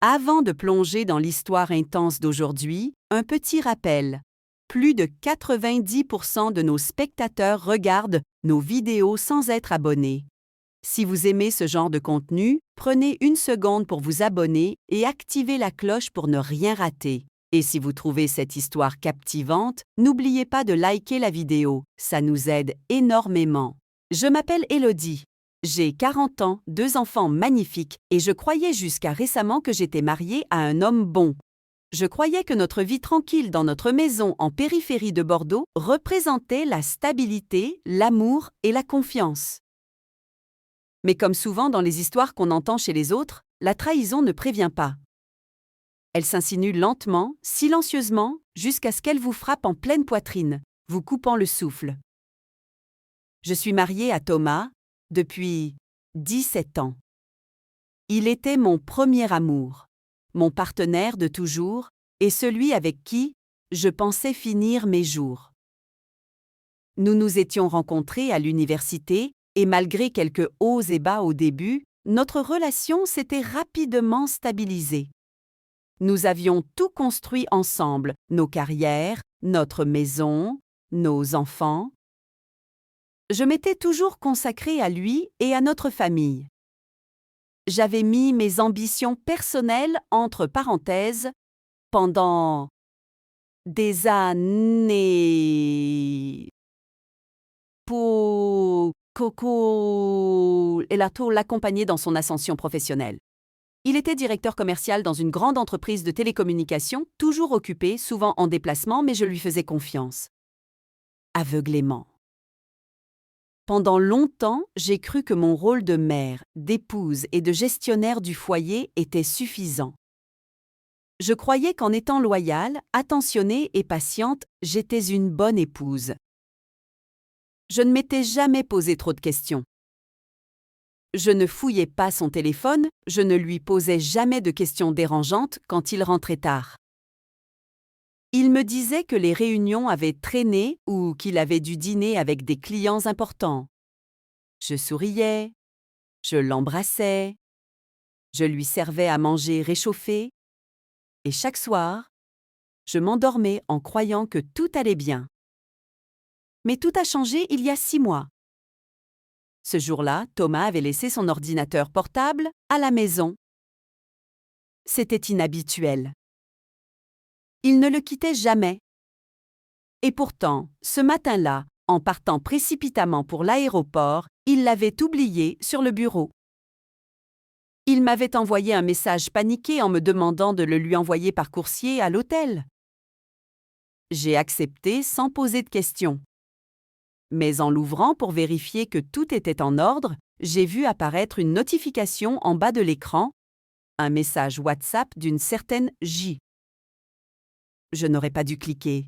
Avant de plonger dans l'histoire intense d'aujourd'hui, un petit rappel. Plus de 90% de nos spectateurs regardent nos vidéos sans être abonnés. Si vous aimez ce genre de contenu, prenez une seconde pour vous abonner et activez la cloche pour ne rien rater. Et si vous trouvez cette histoire captivante, n'oubliez pas de liker la vidéo, ça nous aide énormément. Je m'appelle Élodie. J'ai 40 ans, 2 enfants magnifiques et je croyais jusqu'à récemment que j'étais mariée à un homme bon. Je croyais que notre vie tranquille dans notre maison en périphérie de Bordeaux représentait la stabilité, l'amour et la confiance. Mais comme souvent dans les histoires qu'on entend chez les autres, la trahison ne prévient pas. Elle s'insinue lentement, silencieusement, jusqu'à ce qu'elle vous frappe en pleine poitrine, vous coupant le souffle. Je suis mariée à Thomas depuis 17 ans. Il était mon premier amour, mon partenaire de toujours et celui avec qui je pensais finir mes jours. Nous nous étions rencontrés à l'université et malgré quelques hauts et bas au début, notre relation s'était rapidement stabilisée. Nous avions tout construit ensemble, nos carrières, notre maison, nos enfants. Je m'étais toujours consacrée à lui et à notre famille. J'avais mis mes ambitions personnelles entre parenthèses pendant des années. Pour Coco et l'accompagner dans son ascension professionnelle. Il était directeur commercial dans une grande entreprise de télécommunications, toujours occupé, souvent en déplacement, mais je lui faisais confiance. Aveuglément. Pendant longtemps, j'ai cru que mon rôle de mère, d'épouse et de gestionnaire du foyer était suffisant. Je croyais qu'en étant loyale, attentionnée et patiente, j'étais une bonne épouse. Je ne m'étais jamais posé trop de questions. Je ne fouillais pas son téléphone, je ne lui posais jamais de questions dérangeantes quand il rentrait tard. Il me disait que les réunions avaient traîné ou qu'il avait dû dîner avec des clients importants. Je souriais, je l'embrassais, je lui servais à manger réchauffé, et chaque soir, je m'endormais en croyant que tout allait bien. Mais tout a changé il y a 6 mois. Ce jour-là, Thomas avait laissé son ordinateur portable à la maison. C'était inhabituel. Il ne le quittait jamais. Et pourtant, ce matin-là, en partant précipitamment pour l'aéroport, il l'avait oublié sur le bureau. Il m'avait envoyé un message paniqué en me demandant de le lui envoyer par coursier à l'hôtel. J'ai accepté sans poser de questions. Mais en l'ouvrant pour vérifier que tout était en ordre, j'ai vu apparaître une notification en bas de l'écran, un message WhatsApp d'une certaine J. Je n'aurais pas dû cliquer.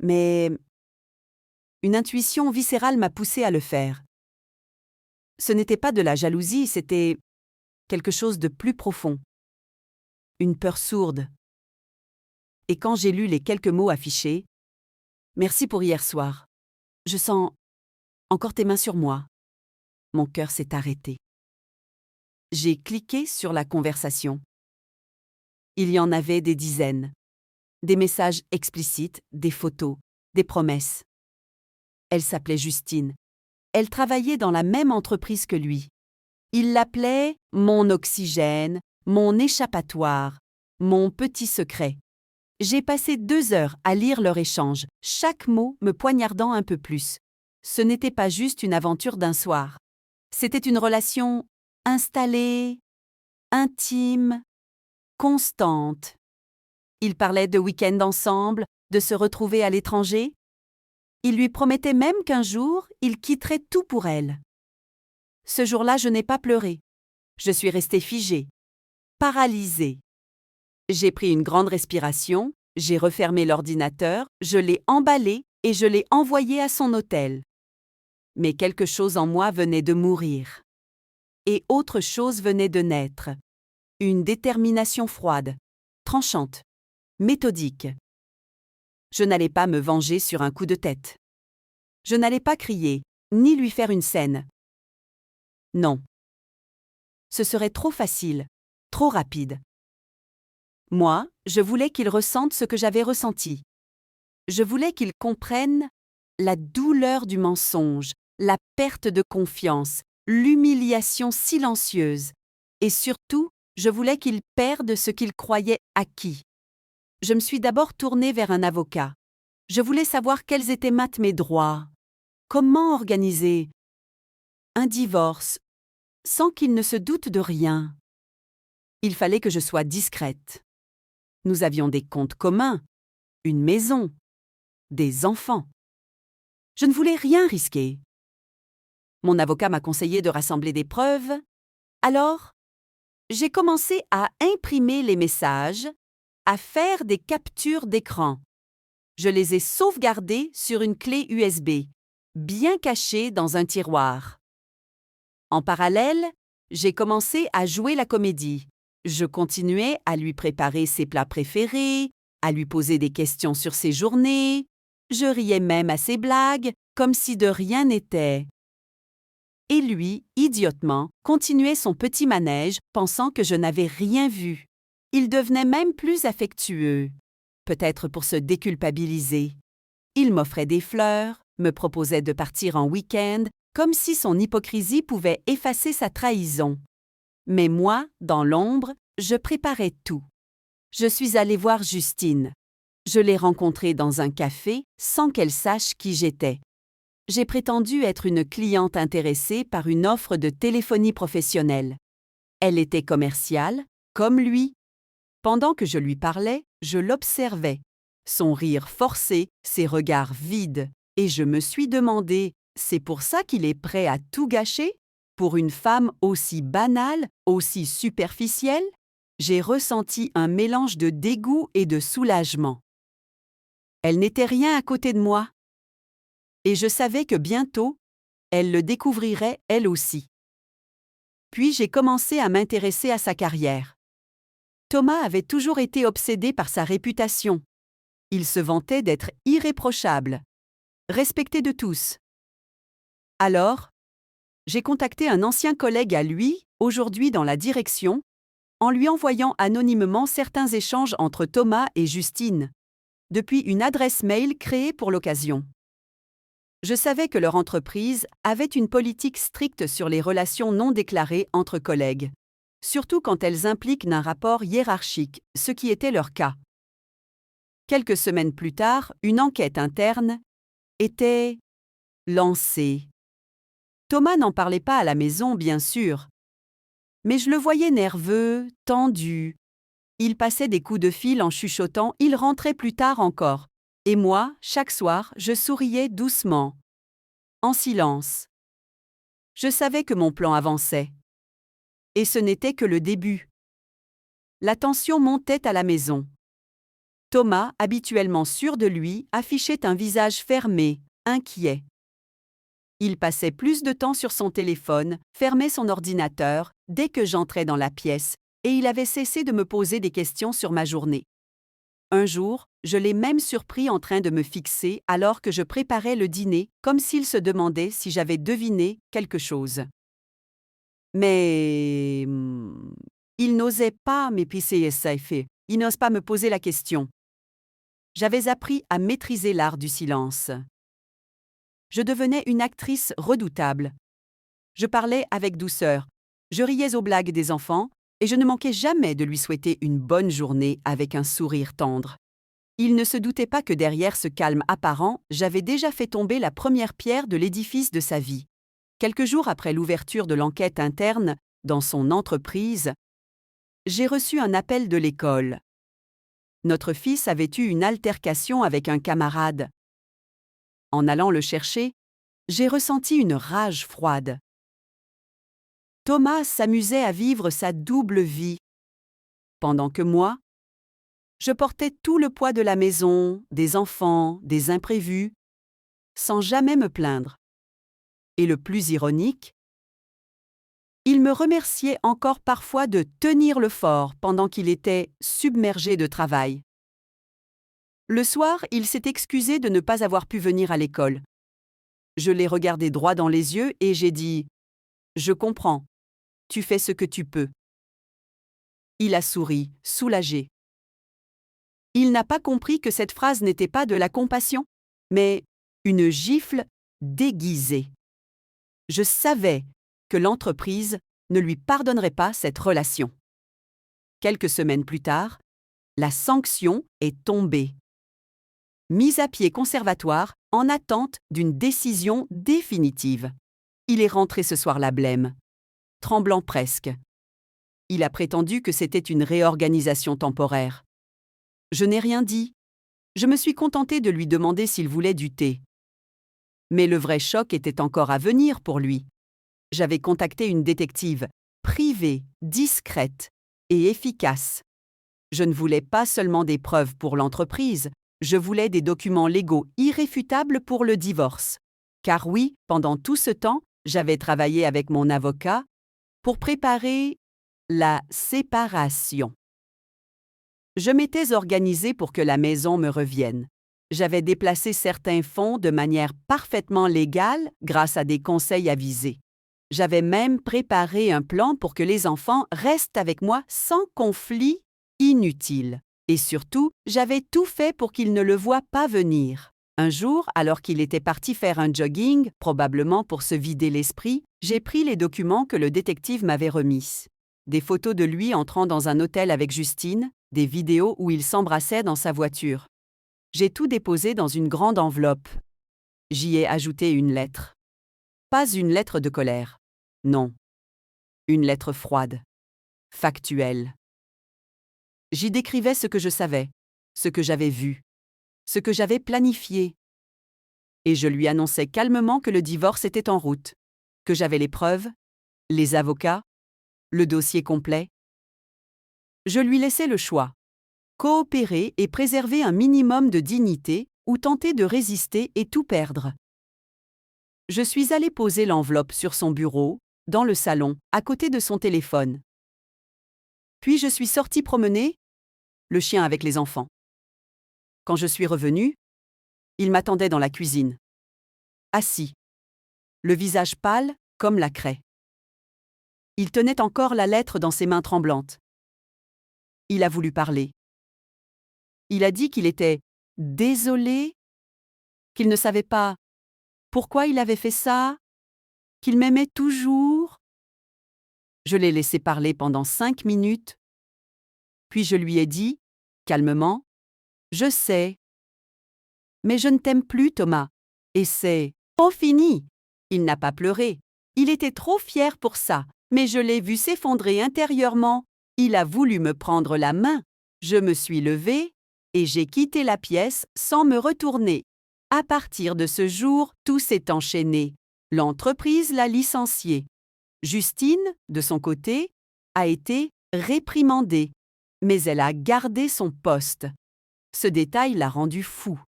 Mais une intuition viscérale m'a poussé à le faire. Ce n'était pas de la jalousie, c'était quelque chose de plus profond. Une peur sourde. Et quand j'ai lu les quelques mots affichés, « Merci pour hier soir. Je sens encore tes mains sur moi. » Mon cœur s'est arrêté. J'ai cliqué sur la conversation. Il y en avait des dizaines. Des messages explicites, des photos, des promesses. Elle s'appelait Justine. Elle travaillait dans la même entreprise que lui. Il l'appelait « mon oxygène »,« mon échappatoire »,« mon petit secret ». J'ai passé 2 heures à lire leur échange, chaque mot me poignardant un peu plus. Ce n'était pas juste une aventure d'un soir. C'était une relation installée, intime, constante. Ils parlaient de week-end ensemble, de se retrouver à l'étranger. Il lui promettait même qu'un jour, il quitterait tout pour elle. Ce jour-là, je n'ai pas pleuré. Je suis restée figée, paralysée. J'ai pris une grande respiration, j'ai refermé l'ordinateur, je l'ai emballé et je l'ai envoyé à son hôtel. Mais quelque chose en moi venait de mourir. Et autre chose venait de naître. Une détermination froide, tranchante, méthodique. Je n'allais pas me venger sur un coup de tête. Je n'allais pas crier, ni lui faire une scène. Non. Ce serait trop facile, trop rapide. Moi, je voulais qu'il ressente ce que j'avais ressenti. Je voulais qu'il comprenne la douleur du mensonge, la perte de confiance, l'humiliation silencieuse. Et surtout, je voulais qu'il perde ce qu'il croyait acquis. Je me suis d'abord tournée vers un avocat. Je voulais savoir quels étaient mes droits. Comment organiser un divorce sans qu'il ne se doute de rien. Il fallait que je sois discrète. Nous avions des comptes communs, une maison, des enfants. Je ne voulais rien risquer. Mon avocat m'a conseillé de rassembler des preuves. Alors, j'ai commencé à imprimer les messages, à faire des captures d'écran. Je les ai sauvegardés sur une clé USB, bien cachée dans un tiroir. En parallèle, j'ai commencé à jouer la comédie. Je continuais à lui préparer ses plats préférés, à lui poser des questions sur ses journées. Je riais même à ses blagues, comme si de rien n'était. Et lui, idiotement, continuait son petit manège, pensant que je n'avais rien vu. Il devenait même plus affectueux, peut-être pour se déculpabiliser. Il m'offrait des fleurs, me proposait de partir en week-end, comme si son hypocrisie pouvait effacer sa trahison. Mais moi, dans l'ombre, je préparais tout. Je suis allée voir Justine. Je l'ai rencontrée dans un café sans qu'elle sache qui j'étais. J'ai prétendu être une cliente intéressée par une offre de téléphonie professionnelle. Elle était commerciale, comme lui. Pendant que je lui parlais, je l'observais. Son rire forcé, ses regards vides. Et je me suis demandé, c'est pour ça qu'il est prêt à tout gâcher? Pour une femme aussi banale, aussi superficielle? J'ai ressenti un mélange de dégoût et de soulagement. Elle n'était rien à côté de moi. Et je savais que bientôt, elle le découvrirait elle aussi. Puis j'ai commencé à m'intéresser à sa carrière. Thomas avait toujours été obsédé par sa réputation. Il se vantait d'être irréprochable, respecté de tous. Alors, j'ai contacté un ancien collègue à lui, aujourd'hui dans la direction, en lui envoyant anonymement certains échanges entre Thomas et Justine, depuis une adresse mail créée pour l'occasion. Je savais que leur entreprise avait une politique stricte sur les relations non déclarées entre collègues, surtout quand elles impliquent un rapport hiérarchique, ce qui était leur cas. Quelques semaines plus tard, une enquête interne était lancée. Thomas n'en parlait pas à la maison, bien sûr, mais je le voyais nerveux, tendu. Il passait des coups de fil en chuchotant, il rentrait plus tard encore. Et moi, chaque soir, je souriais doucement, en silence. Je savais que mon plan avançait. Et ce n'était que le début. La tension montait à la maison. Thomas, habituellement sûr de lui, affichait un visage fermé, inquiet. Il passait plus de temps sur son téléphone, fermait son ordinateur dès que j'entrais dans la pièce, et il avait cessé de me poser des questions sur ma journée. Un jour, je l'ai même surpris en train de me fixer alors que je préparais le dîner, comme s'il se demandait si j'avais deviné quelque chose. Mais il n'osait pas m'épicer et il n'ose pas me poser la question. J'avais appris à maîtriser l'art du silence. Je devenais une actrice redoutable. Je parlais avec douceur, je riais aux blagues des enfants, et je ne manquais jamais de lui souhaiter une bonne journée avec un sourire tendre. Il ne se doutait pas que derrière ce calme apparent, j'avais déjà fait tomber la première pierre de l'édifice de sa vie. Quelques jours après l'ouverture de l'enquête interne dans son entreprise, j'ai reçu un appel de l'école. Notre fils avait eu une altercation avec un camarade. En allant le chercher, j'ai ressenti une rage froide. Thomas s'amusait à vivre sa double vie, pendant que moi, je portais tout le poids de la maison, des enfants, des imprévus, sans jamais me plaindre. Et le plus ironique, il me remerciait encore parfois de tenir le fort pendant qu'il était submergé de travail. Le soir, il s'est excusé de ne pas avoir pu venir à l'école. Je l'ai regardé droit dans les yeux et j'ai dit « Je comprends, tu fais ce que tu peux ». Il a souri, soulagé. Il n'a pas compris que cette phrase n'était pas de la compassion, mais une gifle déguisée. Je savais que l'entreprise ne lui pardonnerait pas cette relation. Quelques semaines plus tard, la sanction est tombée. Mise à pied conservatoire en attente d'une décision définitive. Il est rentré ce soir-là blême, tremblant presque. Il a prétendu que c'était une réorganisation temporaire. Je n'ai rien dit. Je me suis contentée de lui demander s'il voulait du thé. Mais le vrai choc était encore à venir pour lui. J'avais contacté une détective, privée, discrète et efficace. Je ne voulais pas seulement des preuves pour l'entreprise, je voulais des documents légaux irréfutables pour le divorce. Car oui, pendant tout ce temps, j'avais travaillé avec mon avocat pour préparer la séparation. Je m'étais organisée pour que la maison me revienne. J'avais déplacé certains fonds de manière parfaitement légale grâce à des conseils avisés. J'avais même préparé un plan pour que les enfants restent avec moi sans conflit inutile. Et surtout, j'avais tout fait pour qu'ils ne le voient pas venir. Un jour, alors qu'il était parti faire un jogging, probablement pour se vider l'esprit, j'ai pris les documents que le détective m'avait remis. Des photos de lui entrant dans un hôtel avec Justine, des vidéos où il s'embrassait dans sa voiture. J'ai tout déposé dans une grande enveloppe. J'y ai ajouté une lettre. Pas une lettre de colère. Non. Une lettre froide. Factuelle. J'y décrivais ce que je savais, ce que j'avais vu, ce que j'avais planifié. Et je lui annonçais calmement que le divorce était en route, que j'avais les preuves, les avocats, le dossier complet. Je lui laissais le choix. Coopérer et préserver un minimum de dignité ou tenter de résister et tout perdre. Je suis allée poser l'enveloppe sur son bureau, dans le salon, à côté de son téléphone. Puis je suis sortie promener, le chien avec les enfants. Quand je suis revenue, il m'attendait dans la cuisine. Assis, le visage pâle comme la craie. Il tenait encore la lettre dans ses mains tremblantes. Il a voulu parler. Il a dit qu'il était désolé, qu'il ne savait pas pourquoi il avait fait ça, qu'il m'aimait toujours. Je l'ai laissé parler pendant 5 minutes, puis je lui ai dit, calmement, « Je sais, mais je ne t'aime plus, Thomas, et c'est fini. » Il n'a pas pleuré. Il était trop fier pour ça, mais je l'ai vu s'effondrer intérieurement. Il a voulu me prendre la main. Je me suis levée et j'ai quitté la pièce sans me retourner. À partir de ce jour, tout s'est enchaîné. L'entreprise l'a licencié. Justine, de son côté, a été réprimandée, mais elle a gardé son poste. Ce détail l'a rendu fou.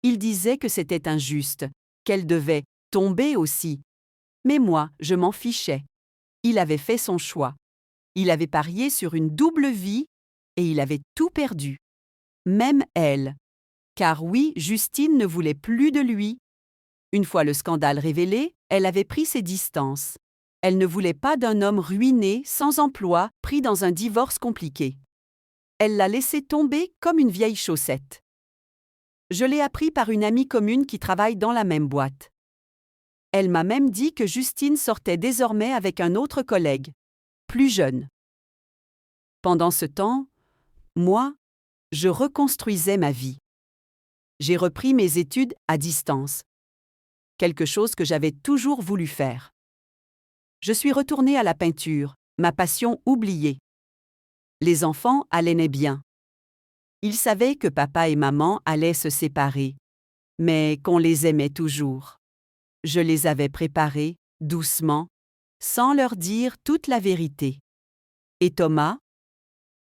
Il disait que c'était injuste, qu'elle devait tomber aussi. Mais moi, je m'en fichais. Il avait fait son choix. Il avait parié sur une double vie et il avait tout perdu. Même elle. Car oui, Justine ne voulait plus de lui. Une fois le scandale révélé, elle avait pris ses distances. Elle ne voulait pas d'un homme ruiné, sans emploi, pris dans un divorce compliqué. Elle l'a laissé tomber comme une vieille chaussette. Je l'ai appris par une amie commune qui travaille dans la même boîte. Elle m'a même dit que Justine sortait désormais avec un autre collègue, plus jeune. Pendant ce temps, moi, je reconstruisais ma vie. J'ai repris mes études à distance, quelque chose que j'avais toujours voulu faire. Je suis retournée à la peinture, ma passion oubliée. Les enfants allaient bien. Ils savaient que papa et maman allaient se séparer, mais qu'on les aimait toujours. Je les avais préparés, doucement, sans leur dire toute la vérité. Et Thomas?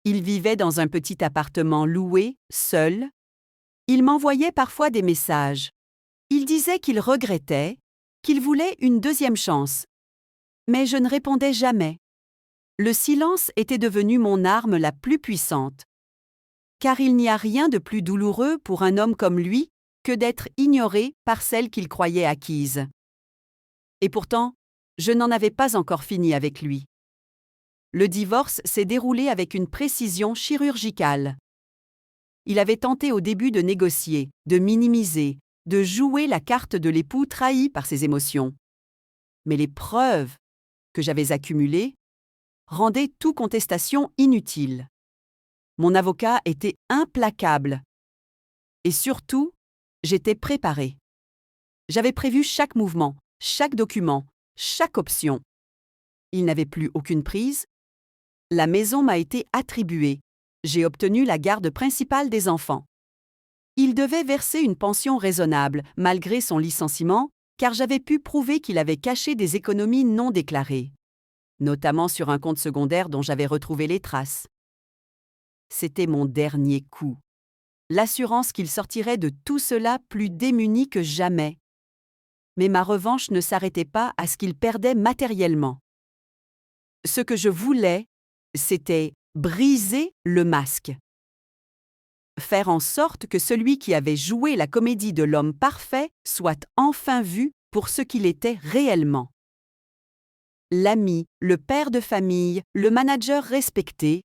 Il vivait dans un petit appartement loué, seul. Il m'envoyait parfois des messages. Il disait qu'il regrettait, qu'il voulait une deuxième chance. Mais je ne répondais jamais. Le silence était devenu mon arme la plus puissante. Car il n'y a rien de plus douloureux pour un homme comme lui que d'être ignoré par celle qu'il croyait acquise. Et pourtant, je n'en avais pas encore fini avec lui. Le divorce s'est déroulé avec une précision chirurgicale. Il avait tenté au début de négocier, de minimiser, de jouer la carte de l'époux trahi par ses émotions. Mais les preuves que j'avais accumulées rendaient toute contestation inutile. Mon avocat était implacable. Et surtout, j'étais préparée. J'avais prévu chaque mouvement, chaque document, chaque option. Il n'avait plus aucune prise. La maison m'a été attribuée. J'ai obtenu la garde principale des enfants. Il devait verser une pension raisonnable, malgré son licenciement, car j'avais pu prouver qu'il avait caché des économies non déclarées, notamment sur un compte secondaire dont j'avais retrouvé les traces. C'était mon dernier coup. L'assurance qu'il sortirait de tout cela plus démuni que jamais. Mais ma revanche ne s'arrêtait pas à ce qu'il perdait matériellement. Ce que je voulais, c'était briser le masque. Faire en sorte que celui qui avait joué la comédie de l'homme parfait soit enfin vu pour ce qu'il était réellement. L'ami, le père de famille, le manager respecté.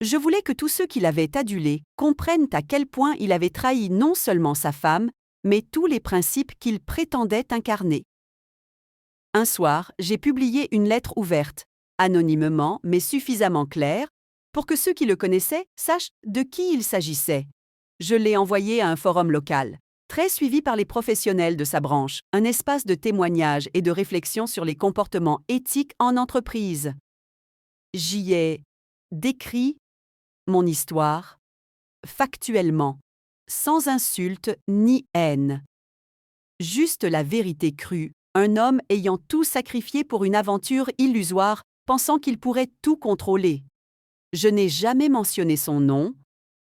Je voulais que tous ceux qui l'avaient adulé comprennent à quel point il avait trahi non seulement sa femme, mais tous les principes qu'il prétendait incarner. Un soir, j'ai publié une lettre ouverte, anonymement mais suffisamment claire, pour que ceux qui le connaissaient sachent de qui il s'agissait. Je l'ai envoyé à un forum local, très suivi par les professionnels de sa branche, un espace de témoignage et de réflexion sur les comportements éthiques en entreprise. J'y ai décrit mon histoire, factuellement, sans insulte ni haine. Juste la vérité crue, un homme ayant tout sacrifié pour une aventure illusoire, pensant qu'il pourrait tout contrôler. Je n'ai jamais mentionné son nom,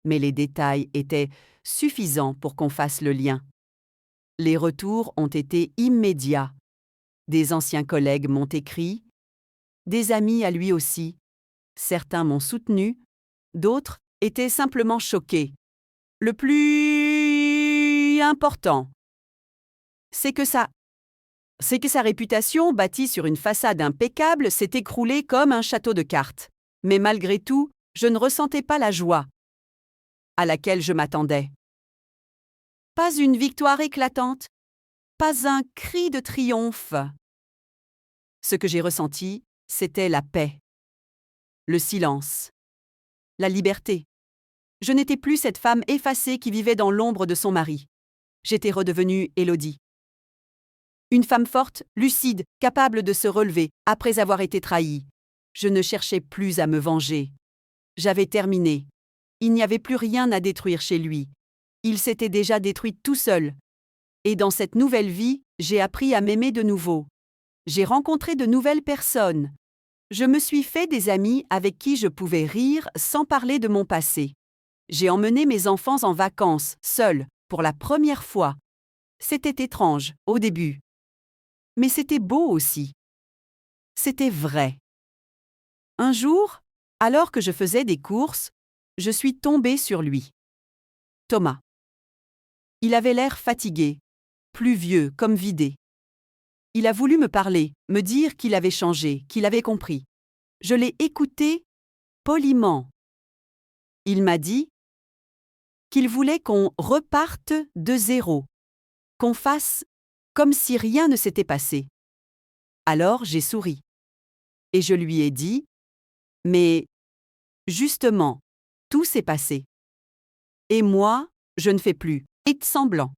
mais les détails étaient suffisants pour qu'on fasse le lien. Les retours ont été immédiats. Des anciens collègues m'ont écrit, des amis à lui aussi. Certains m'ont soutenu, d'autres étaient simplement choqués. Le plus important, c'est que sa réputation, bâtie sur une façade impeccable, s'est écroulée comme un château de cartes. Mais malgré tout, je ne ressentais pas la joie à laquelle je m'attendais. Pas une victoire éclatante, pas un cri de triomphe. Ce que j'ai ressenti, c'était la paix, le silence, la liberté. Je n'étais plus cette femme effacée qui vivait dans l'ombre de son mari. J'étais redevenue Élodie. Une femme forte, lucide, capable de se relever après avoir été trahie. Je ne cherchais plus à me venger. J'avais terminé. Il n'y avait plus rien à détruire chez lui. Il s'était déjà détruit tout seul. Et dans cette nouvelle vie, j'ai appris à m'aimer de nouveau. J'ai rencontré de nouvelles personnes. Je me suis fait des amis avec qui je pouvais rire sans parler de mon passé. J'ai emmené mes enfants en vacances, seule, pour la première fois. C'était étrange, au début. Mais c'était beau aussi. C'était vrai. Un jour, alors que je faisais des courses, je suis tombée sur lui. Thomas. Il avait l'air fatigué, plus vieux, comme vidé. Il a voulu me parler, me dire qu'il avait changé, qu'il avait compris. Je l'ai écouté poliment. Il m'a dit qu'il voulait qu'on reparte de zéro, qu'on fasse comme si rien ne s'était passé. Alors j'ai souri. Et je lui ai dit « Mais, justement, tout s'est passé. Et moi, je ne fais plus, et semblant. »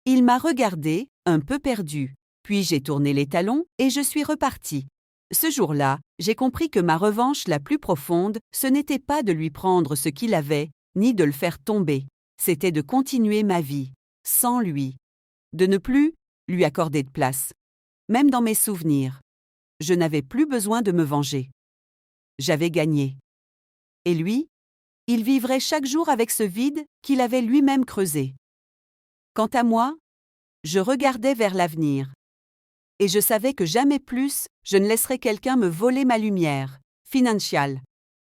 Il m'a regardé, un peu perdu, puis j'ai tourné les talons et je suis repartie. Ce jour-là, j'ai compris que ma revanche la plus profonde, ce n'était pas de lui prendre ce qu'il avait, ni de le faire tomber. C'était de continuer ma vie, sans lui. De ne plus lui accorder de place. Même dans mes souvenirs. Je n'avais plus besoin de me venger. J'avais gagné. Et lui, il vivrait chaque jour avec ce vide qu'il avait lui-même creusé. Quant à moi, je regardais vers l'avenir. Et je savais que jamais plus je ne laisserais quelqu'un me voler ma lumière, Financial.